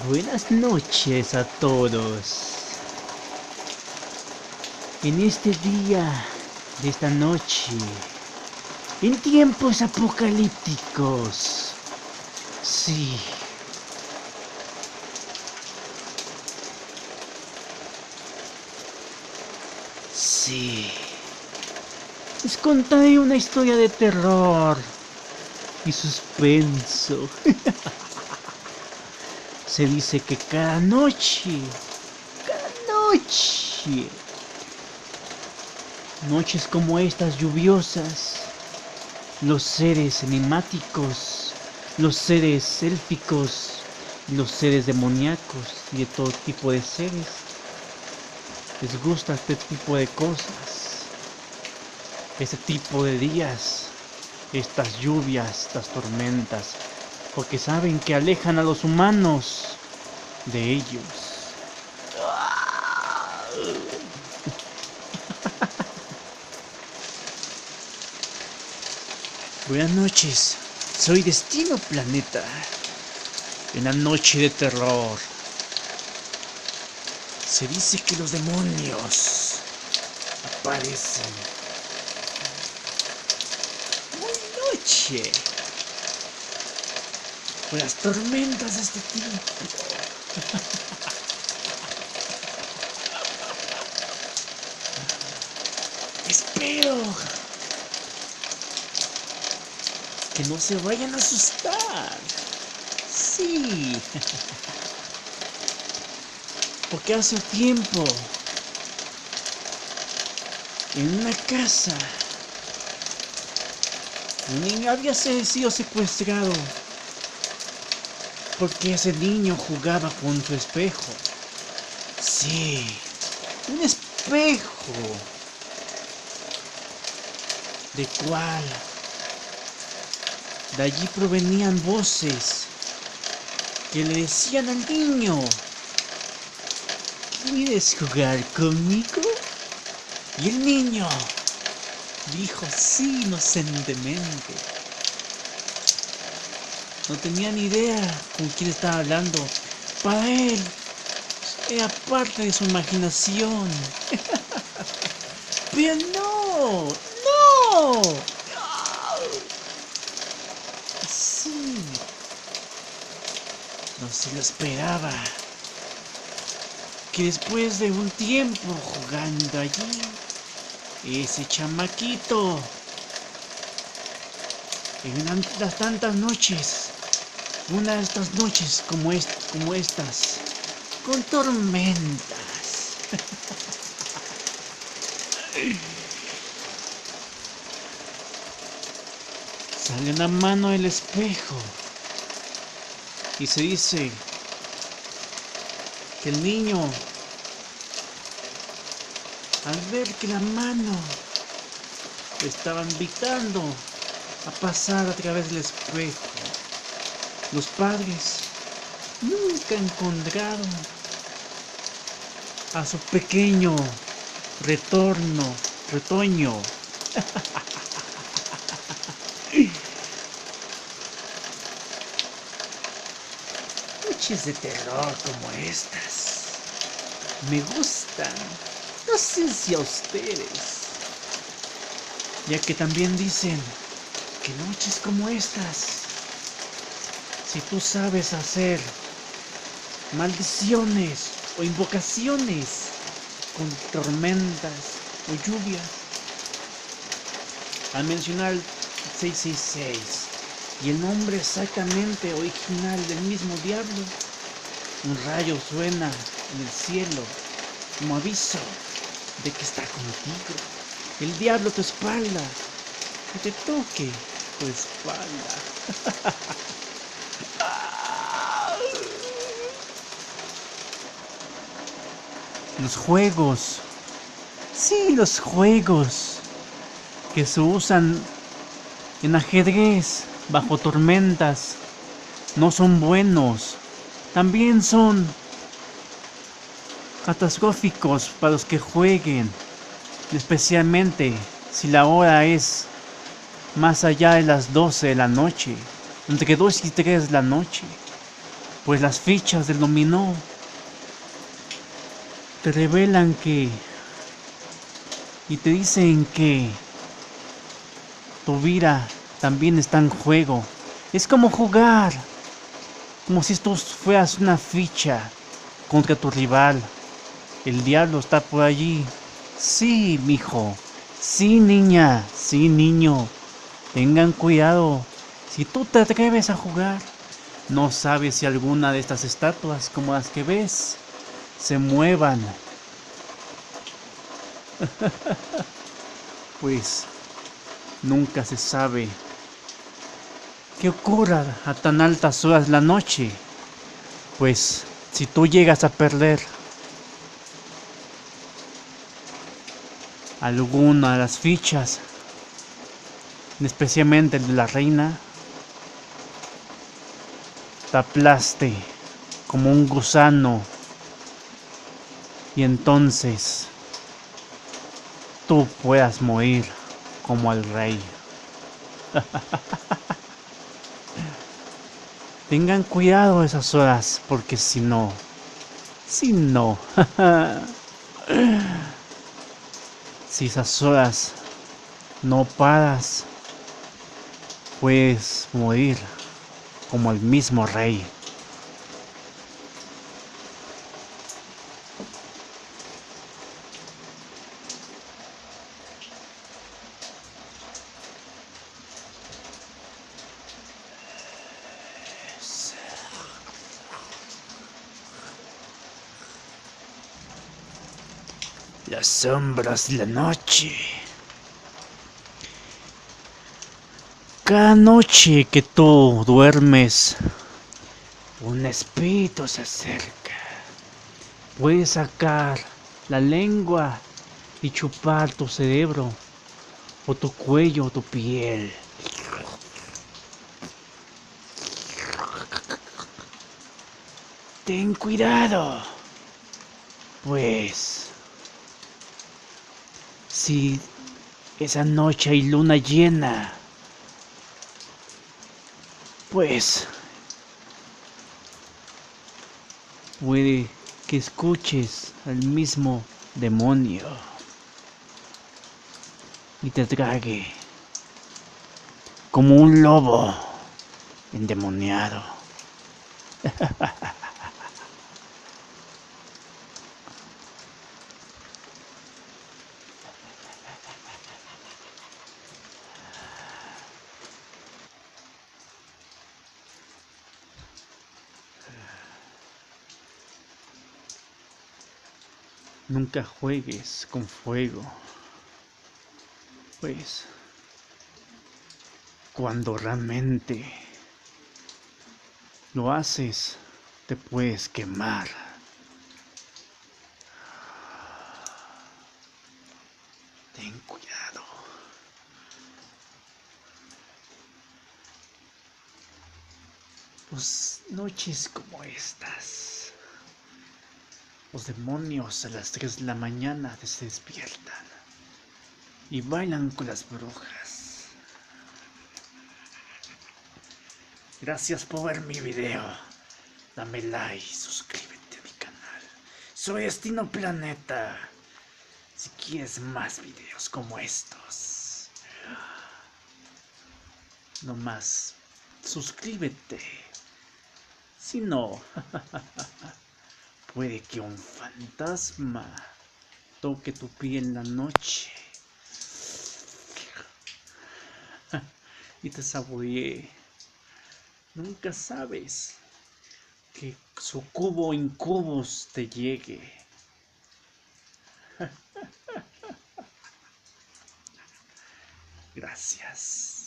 Buenas noches a todos. En este día de esta noche, en tiempos apocalípticos, sí, les contaré una historia de terror y suspenso. Se dice que cada noche, noches como estas lluviosas, los seres enigmáticos, los seres élficos, los seres demoníacos y de todo tipo de seres, les gusta este tipo de cosas, este tipo de días, estas lluvias, estas tormentas, porque saben que alejan a los humanos de ellos. Buenas noches, soy Destino Planeta. En la noche de terror se dice que los demonios aparecen muy noche por las tormentas de este tiempo. Espero que no se vayan a asustar. Sí. Porque hace tiempo, en una casa, un niño había sido secuestrado porque ese niño jugaba con su espejo. Sí, un espejo, de cual de allí provenían voces que le decían al niño: ¿quieres jugar conmigo? Y el niño dijo sí, inocentemente. No tenía ni idea con quién estaba hablando. Para él era parte de su imaginación. Pero no. Sí. No se lo esperaba. Que después de un tiempo jugando allí, ese chamaquito, en las tantas noches, una de estas noches como estas, con tormentas, sale una mano del espejo y se dice que el niño, al ver que la mano le estaba invitando a pasar a través del espejo, los padres nunca encontraron a su pequeño retoño. Noches de terror como estas me gustan, no sé si a ustedes, ya que también dicen que noches como estas, si tú sabes hacer maldiciones o invocaciones con tormentas o lluvias, al mencionar el 666 y el nombre exactamente original del mismo diablo, un rayo suena en el cielo como aviso de que está contigo. El diablo a tu espalda, que te toque tu espalda. Los juegos, sí, los juegos que se usan en ajedrez bajo tormentas no son buenos. También son catastróficos para los que jueguen, especialmente si la hora es más allá de las 12 de la noche, entre 2 y 3 de la noche. Pues las fichas del dominó te revelan que y te dicen que tu vida también está en juego. Es como jugar, como si esto fueras una ficha contra tu rival. El diablo está por allí. Sí, mijo. Sí, niña. Sí, niño. Tengan cuidado. Si tú te atreves a jugar, no sabes si alguna de estas estatuas, como las que ves, se muevan. Pues nunca se sabe qué ocurra a tan altas horas de la noche. Pues si tú llegas a perder alguna de las fichas, especialmente el de la reina, te aplaste como un gusano y entonces tú puedas morir como el rey. Tengan cuidado esas horas, porque si no, si esas horas no paras, puedes morir como el mismo rey. Las sombras de la noche. Cada noche que tú duermes, un espíritu se acerca. Puedes sacar la lengua y chupar tu cerebro, o tu cuello, o tu piel. Ten cuidado, pues si esa noche hay luna llena, pues puede que escuches al mismo demonio y te trague como un lobo endemoniado. Nunca juegues con fuego, pues cuando realmente lo haces, te puedes quemar. Ten cuidado. Pues noches como estas, los demonios a las 3 de la mañana se despiertan y bailan con las brujas. Gracias por ver mi video. Dame like, suscríbete a mi canal. Soy Destino Planeta. Si quieres más videos como estos, no más suscríbete. Si no, puede que un fantasma toque tu piel en la noche y te saboreé. Nunca sabes que sucubo incubus te llegue. Gracias.